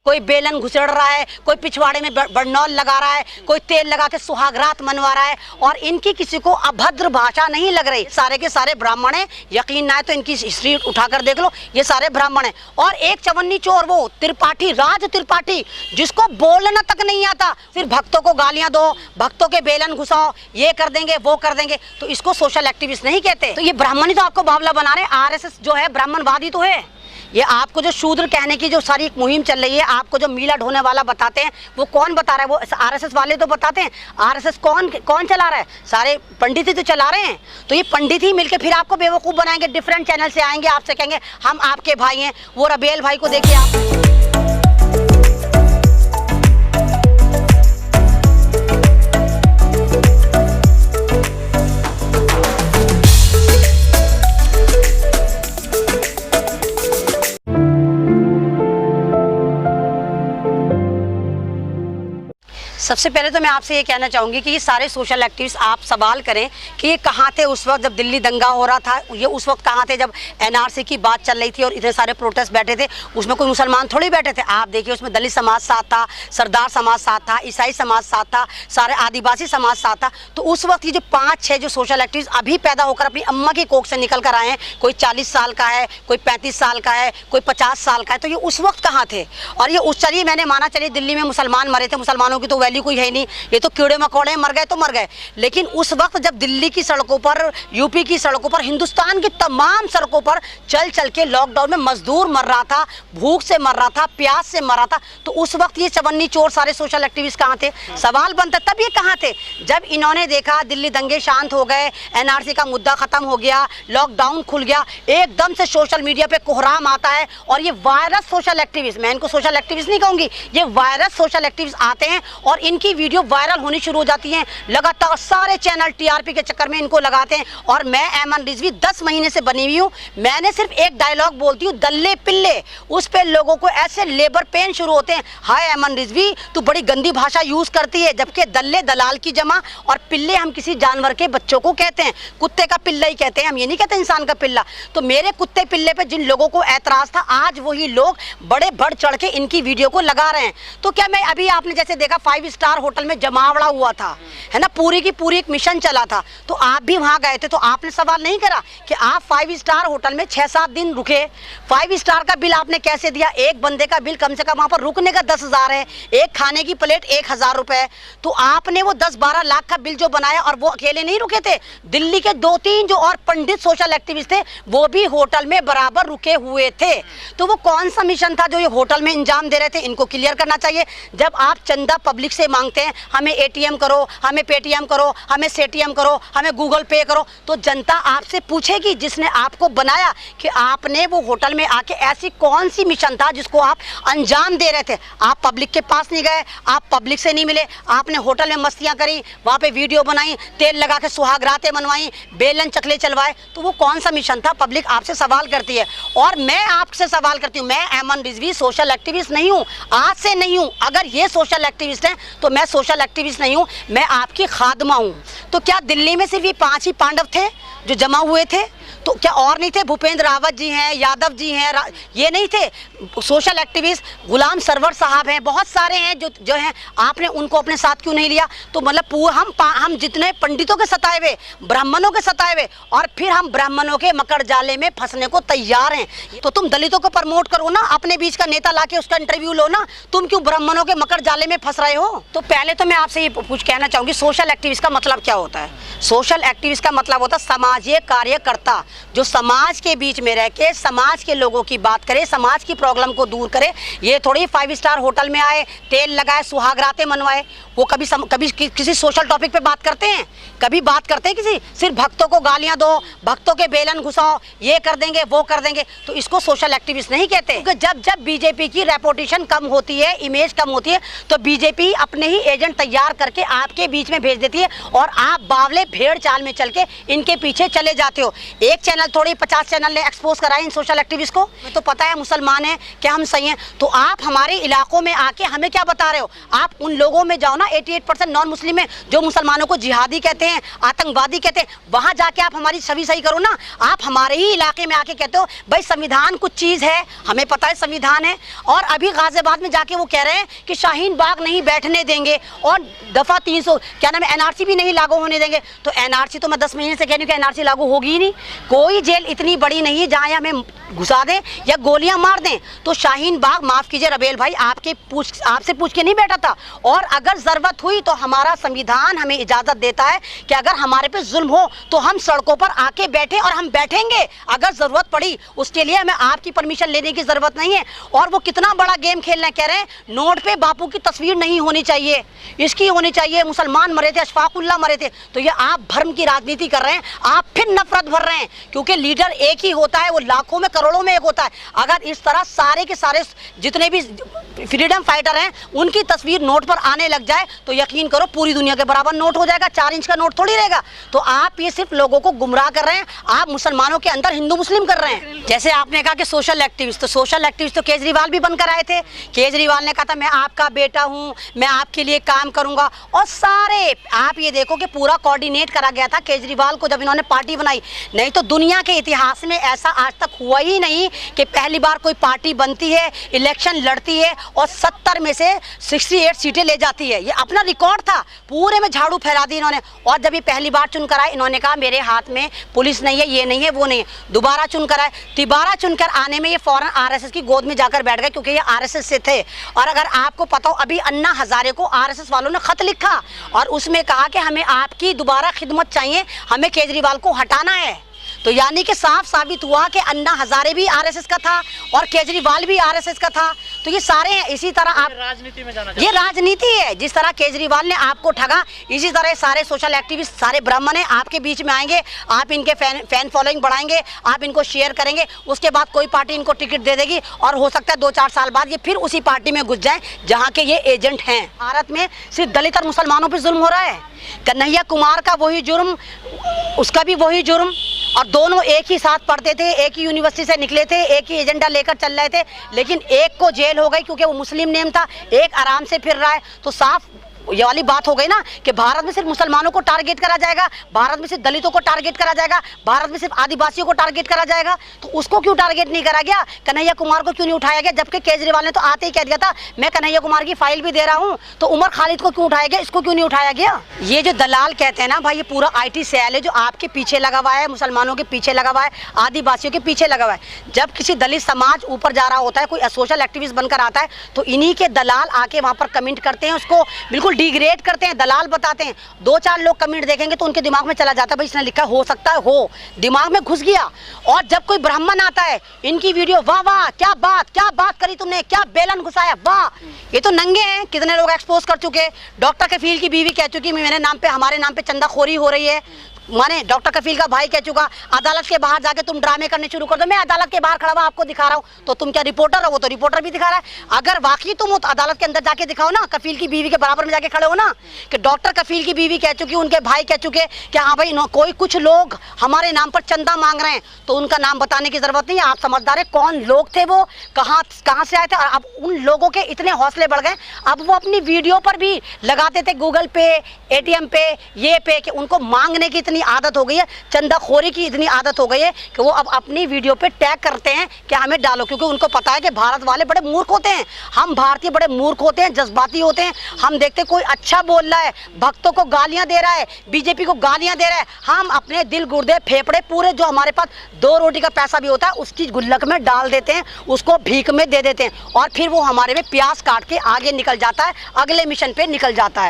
कोई बेलन घुसेड़ रहा है, कोई पिछवाड़े में बरनौल लगा रहा है, कोई तेल लगा के सुहागरात मनवा रहा है, और इनकी किसी को अभद्र भाषा नहीं लग रही। सारे के सारे ब्राह्मण हैं, यकीन ना है तो इनकी हिस्ट्री उठाकर देख लो, ये सारे ब्राह्मण हैं। और एक चवन्नी चोर वो त्रिपाठी, राज त्रिपाठी, जिसको बोलना तक नहीं आता, फिर भक्तों को गालियां दो, भक्तों के बेलन घुसाओ, ये कर देंगे वो कर देंगे, तो इसको सोशल एक्टिविस्ट नहीं कहते। तो ये ब्राह्मण ही तो आपको बावला बना रहे हैं। आरएसएस जो है ब्राह्मणवादी तो है। ये आपको जो शूद्र कहने की जो सारी एक मुहिम चल रही है, आपको जो मीला ढोने वाला बताते हैं, वो कौन बता रहा है? वो आरएसएस वाले तो बताते हैं। आरएसएस कौन चला रहा है? सारे पंडित ही तो चला रहे हैं। तो ये पंडित ही मिलके फिर आपको बेवकूफ़ बनाएंगे। डिफरेंट चैनल से आएंगे, आपसे कहेंगे हम आपके भाई हैं। वो रबेल भाई को देखिए आप। सबसे पहले तो मैं आपसे ये कहना चाहूँगी कि ये सारे सोशल एक्टिविस्ट आप सवाल करें कि ये कहाँ थे उस वक्त जब दिल्ली दंगा हो रहा था। ये उस वक्त कहाँ थे जब एनआरसी की बात चल रही थी और इतने सारे प्रोटेस्ट बैठे थे। उसमें कोई मुसलमान थोड़ी बैठे थे। आप देखिए उसमें दलित समाज साथ था, सरदार समाज साथ था, ईसाई समाज साथ था, सारे आदिवासी समाज साथ था। तो उस वक्त ये जो 5-6 जो सोशल एक्टिविस्ट अभी पैदा होकर अपनी अम्मा की कोख से निकल कर आए हैं, कोई 40 साल का है, कोई 35 साल का है, कोई 50 साल का है, तो ये उस वक्त कहाँ थे? और ये उस चलिए मैंने माना चलिए दिल्ली में मुसलमान मरे थे, मुसलमानों की तो वैल्यू कोई है नहीं, ये तो कीड़े मकोड़े मर गए तो मर गए। लेकिन उस वक्त जब दिल्ली की सड़कों पर, यूपी की सड़कों पर, हिंदुस्तान की तमाम सड़कों पर चल चल के लॉकडाउन में मजदूर मर रहा था, भूख से मर रहा था, प्यास से मर रहा था, तो उस वक्त ये चवन्नी चोर सारे सोशल एक्टिविस्ट कहाँ थे? सवाल बनता तब ये कहाँ थे? जब इन्होंने देखा दिल्ली दंगे शांत हो गए, एनआरसी का मुद्दा खत्म हो गया, लॉकडाउन खुल गया, एकदम से सोशल मीडिया पे कोहराम आता है और ये वायरस सोशल एक्टिविस्ट, मैं इनको सोशल एक्टिविस्ट नहीं कहूँगी, ये वायरस सोशल एक्टिविस्ट आते हैं और इनकी वीडियो वायरल होनी शुरू हो जाती हैं। लगातार सारे चैनल टीआरपी के चक्कर में इनको लगाते हैं। और मैं ऐमन रिजवी 10 महीने से बनी हुई हूँ, मैंने सिर्फ एक डायलॉग बोलती हूँ, दल्ले पिल्ले, उस पे लोगों को ऐसे लेबर पेन शुरू होते हैं, हाय ऐमन रिजवी तू बड़ी गंदी भाषा यूज करती है, जबकि दल्ले दलाल की जमा और पिल्ले हम किसी जानवर के बच्चों को कहते हैं। कुत्ते का पिल्ला ही कहते हैं, हम ये नहीं कहते इंसान का पिल्ला। तो मेरे कुत्ते पिल्ले पे जिन लोगों को ऐतराज था, आज वही लोग बड़े बढ़ चढ़ के इनकी वीडियो को लगा रहे हैं। तो क्या मैं अभी आपने जैसे देखा 5 स्टार होटल में जमावड़ा हुआ था, है ना, पूरी की पूरी एक मिशन चला था, तो आप भी वहां गए थे, तो आपने सवाल नहीं करा कि आप 5 स्टार होटल में 6-7 दिन रुके, 5 स्टार का बिल आपने कैसे दिया? एक बंदे का बिल कम से कम वहां पर रुकने का 10,000 है, एक खाने की प्लेट 1,000 रुपए, तो आपने वो 10-12 लाख का बिल जो बनाया, और वो अकेले नहीं रुके थे, दिल्ली के 2-3 जो और पंडित सोशल एक्टिविस्ट थे वो भी होटल में बराबर रुके हुए थे। तो वो कौन सा मिशन था जो ये होटल में इंजाम दे रहे थे? इनको क्लियर करना चाहिए। जब आप चंदा पब्लिक से मांगते हैं, हमें एटीएम करो, हमें पेटीएम करो, हमें सेटीएम करो, हमें गूगल पे करो, तो जनता आपसे पूछेगी जिसने आपको बनाया कि आपने वो होटल में आके ऐसी कौन सी मिशन था जिसको आप अंजाम दे रहे थे? आप पब्लिक के पास नहीं गए, आप पब्लिक से नहीं मिले, आपने होटल में मस्तियां करी, वहाँ पे वीडियो बनाई, तेल लगा के सुहागरातें मनवाई, बेलन चकले चलवाए, तो वो कौन सा मिशन था? पब्लिक आपसे सवाल करती है। और मैं आपसे सवाल करती हूँ, मैं ऐमन रिजवी सोशल एक्टिविस्ट नहीं हूँ, आज से नहीं हूँ। अगर ये सोशल एक्टिविस्ट हैं तो मैं सोशल एक्टिविस्ट नहीं हूँ, मैं आपकी खादमा हूँ। तो क्या दिल्ली में सिर्फ ये 5 ही पांडव थे जो जमा हुए थे? तो क्या और नहीं थे? भूपेंद्र रावत जी हैं, यादव जी हैं, ये नहीं थे सोशल एक्टिविस्ट? गुलाम सरवर साहब हैं, बहुत सारे हैं जो हैं, आपने उनको अपने साथ क्यों नहीं लिया? तो मतलब हम जितने पंडितों के सताए हुए, ब्राह्मणों के सताए हुए, और फिर हम ब्राह्मणों के मकर जाले में फंसने को तैयार हैं। तो तुम दलितों को प्रमोट करो ना, अपने बीच का नेता लाके उसका इंटरव्यू लो ना, तुम क्यों ब्राह्मणों के मकर जाले में फंस रहे हो? तो पहले तो मैं आपसे ये कुछ कहना चाहूँगी, सोशल एक्टिविस्ट का मतलब क्या होता है? सोशल एक्टिविस्ट का मतलब होता है समाजीय कार्यकर्ता, जो समाज के बीच में रह के समाज के लोगों की बात करे, समाज की प्रॉब्लम को दूर करे। ये थोड़ी 5 स्टार होटल में आए, तेल लगाए, सुहागरातें मनवाए, वो कभी किसी सोशल टॉपिक पे बात करते हैं? कभी बात करते हैं किसी? सिर्फ भक्तों को गालियां दो, भक्तों के बेलन घुसाओ, ये कर देंगे वो कर देंगे, तो इसको सोशल एक्टिविस्ट नहीं कहते। क्योंकि जब बीजेपी की रेपुटेशन कम होती है, इमेज कम होती है, तो बीजेपी अपने ही एजेंट तैयार करके आपके बीच में भेज देती है और आप बावले भेड़ चाल में चल के इनके पीछे चले जाते हो। एक चैनल थोड़ी 50 चैनल ने एक्सपोज कराए इन सोशल एक्टिविस्ट को। हमें तो पता है मुसलमान हैं कि हम सही हैं, तो आप हमारे इलाकों में आके हमें क्या बता रहे हो? आप उन लोगों में जाओ ना, 88% नॉन मुस्लिम है जो मुसलमानों को जिहादी कहते हैं, आतंकवादी कहते हैं, वहाँ जाके आप हमारी छवि सही करो ना। आप हमारे ही इलाके में आके कहते हो भाई संविधान कुछ चीज़ है, हमें पता है संविधान है, और अभी गाजियाबाद में जाके वो कह रहे हैं कि शाहीन बाग नहीं बैठने देंगे और दफ़ा 300 क्या नाम है NRC भी नहीं लागू होने देंगे। तो NRC तो मैं 10 महीने से कह रही हूँ कि NRC लागू होगी ही नहीं। कोई जेल इतनी बड़ी नहीं है जहाँ हमें घुसा दें या गोलियां मार दें। तो शाहीन बाग, माफ़ कीजिए रबेल भाई, आपसे पूछ के नहीं बैठा था, और अगर ज़रूरत हुई तो हमारा संविधान हमें इजाज़त देता है कि अगर हमारे पे जुल्म हो तो हम सड़कों पर आके बैठे, और हम बैठेंगे अगर ज़रूरत पड़ी। उसके लिए हमें आपकी परमिशन लेने की ज़रूरत नहीं है। और वो कितना बड़ा गेम खेलना कह रहे हैं, नोट पे बापू की तस्वीर नहीं होनी चाहिए, इसकी होनी चाहिए, मुसलमान मरे थे, अशफाकुल्लाह मरे थे। तो ये आप भर्म की राजनीति कर रहे हैं, आप फिर नफरत भर रहे हैं, क्योंकि लीडर एक ही होता है, वो लाखों में करोड़ों में एक होता है। अगर इस तरह सारे के सारे जितने भी फ्रीडम फाइटर हैं उनकी तस्वीर नोट पर आने लग जाए तो यकीन करो पूरी दुनिया के बराबर नोट हो जाएगा, 4 इंच का नोट थोड़ी रहेगा। तो आप ये सिर्फ लोगों को गुमराह कर रहे हैं, आप मुसलमानों के अंदर हिंदू मुस्लिम कर रहे हैं। जैसे आपने कहा कि सोशल एक्टिविस्ट, तो सोशल एक्टिविस्ट तो केजरीवाल भी बनकर आए थे। केजरीवाल ने कहा था मैं आपका बेटा हूँ, मैं आपके लिए काम करूंगा, और सारे आप ये देखो कि पूरा कोऑर्डिनेट करा गया था केजरीवाल को जब इन्होंने पार्टी बनाई। नहीं तो दुनिया के इतिहास में ऐसा आज तक हुआ ही नहीं कि पहली बार कोई पार्टी बनती है, इलेक्शन लड़ती है और 70 में से 68 सीटें ले जाती है। ये अपना रिकॉर्ड था, पूरे में झाड़ू फैला दी इन्होंने। और जब ये पहली बार चुनकर आए, इन्होंने कहा मेरे हाथ में पुलिस नहीं है, ये नहीं है, वो नहीं है। दोबारा चुनकर आए, तिबारा चुनकर आने में ये फौरन RSS की गोद में जाकर बैठ गए, क्योंकि ये RSS से थे। और अगर आपको पता हो, अभी अन्ना हजारे को RSS वालों ने खत लिखा और उसमें कहा कि हमें आपकी दोबारा खिदमत चाहिए, हमें केजरीवाल को हटाना है। तो यानी कि साफ साबित हुआ कि अन्ना हजारे भी RSS का था और केजरीवाल भी RSS का था। तो ये सारे हैं। इसी तरह आप राजनीति में जाना, ये राजनीति है। जिस तरह केजरीवाल ने आपको ठगा, इसी तरह सारे सोशल एक्टिविस्ट, सारे ब्राह्मण हैं, आपके बीच में आएंगे, आप इनके फैन फॉलोइंग बढ़ाएंगे, आप इनको शेयर करेंगे, उसके बाद कोई पार्टी इनको टिकट दे देगी और हो सकता है 2-4 साल बाद ये फिर उसी पार्टी में घुस जाए जहाँ के ये एजेंट हैं। भारत में सिर्फ दलित और मुसलमानों पर जुल्म हो रहा है। कन्हैया कुमार का वही जुर्म, उसका भी वही जुर्म, और दोनों एक ही साथ पढ़ते थे, एक ही यूनिवर्सिटी से निकले थे, एक ही एजेंडा लेकर चल रहे थे, लेकिन एक को जेल हो गई क्योंकि वो मुस्लिम नेम था, एक आराम से फिर रहा है। तो साफ ये वाली बात हो गई ना कि भारत में सिर्फ मुसलमानों को टारगेट करा जाएगा, भारत में सिर्फ दलितों को टारगेट करा जाएगा, भारत में सिर्फ आदिवासियों को टारगेट करा जाएगा। तो उसको क्यों टारगेट नहीं करा गया? कन्हैया कुमार को क्यों नहीं उठाया गया? जबकि केजरीवाल ने तो आते ही कह दिया था मैं कन्हैया कुमार की फाइल भी दे रहा हूँ। तो उमर खालिद को क्यों उठाया गया, इसको क्यों नहीं उठाया गया? ये जो दलाल कहते हैं ना भाई, ये पूरा IT सेल है जो आपके पीछे लगा हुआ है, मुसलमानों के पीछे लगा हुआ है, आदिवासियों के पीछे लगा हुआ है। जब किसी दलित समाज ऊपर जा रहा होता है, कोई सोशल एक्टिविस्ट बनकर आता है, तो इन्हीं के दलाल आके वहाँ पर कमेंट करते हैं, उसको बिल्कुल डिग्रेड करते हैं, दलाल बताते हैं। 2-4 लोग कमेंट देखेंगे तो उनके दिमाग में चला जाता है भाई इसने लिखा, हो सकता है हो, दिमाग में घुस गया। और जब कोई ब्राह्मण आता है, इनकी वीडियो, वाह वाह क्या बात करी तुमने, क्या बेलन घुसाया, वाह। ये तो नंगे हैं, कितने लोग एक्सपोज कर चुके। डॉक्टर कफील की बीवी कह चुकी मेरे नाम पे, हमारे नाम पे चंदाखोरी हो रही है। माने डॉक्टर कफील का भाई कह चुका, अदालत के बाहर जाके तुम ड्रामे करने शुरू कर दो, मैं अदालत के बाहर खड़ा हुआ आपको दिखा रहा हूँ, तो तुम क्या रिपोर्टर हो? वो तो रिपोर्टर भी दिखा रहा है। अगर वाकई तुम हो तो अदालत के अंदर जाके दिखाओ ना, कफील की बीवी के बराबर में जाके खड़े हो ना। कि डॉक्टर कफील की बीवी कह चुकी, उनके भाई कह चुके कि हाँ भाई कोई कुछ लोग हमारे नाम पर चंदा मांग रहे हैं, तो उनका नाम बताने की जरूरत नहीं है। आप समझदार है कौन लोग थे वो, कहाँ से आए थे। और अब उन लोगों के इतने हौसले बढ़ गए, अब वो अपनी वीडियो पर भी लगाते थे गूगल पे, ATM पे, ये पे, कि उनको मांगने की इतनी आदत हो गई है, चंदाखोरी की इतनी आदत हो गई है कि वो अब अपनी वीडियो पे टैग करते हैं कि हमें डालो, क्योंकि उनको पता है कि भारत वाले बड़े मूर्ख होते हैं, हम भारतीय बड़े मूर्ख होते हैं, जज्बाती होते हैं। हम देखते कोई अच्छा बोल रहा है, भक्तों को गालियां दे रहा है, BJP को गालियां दे रहा है, हम अपने दिल, गुर्दे, फेफड़े पूरे जो हमारे पास 2 रोटी का पैसा भी होता है उसकी गुल्लक में डाल देते हैं, उसको भीख में दे देते हैं, और फिर वो हमारे में प्यास काट के आगे निकल जाता है, अगले मिशन पे निकल जाता है।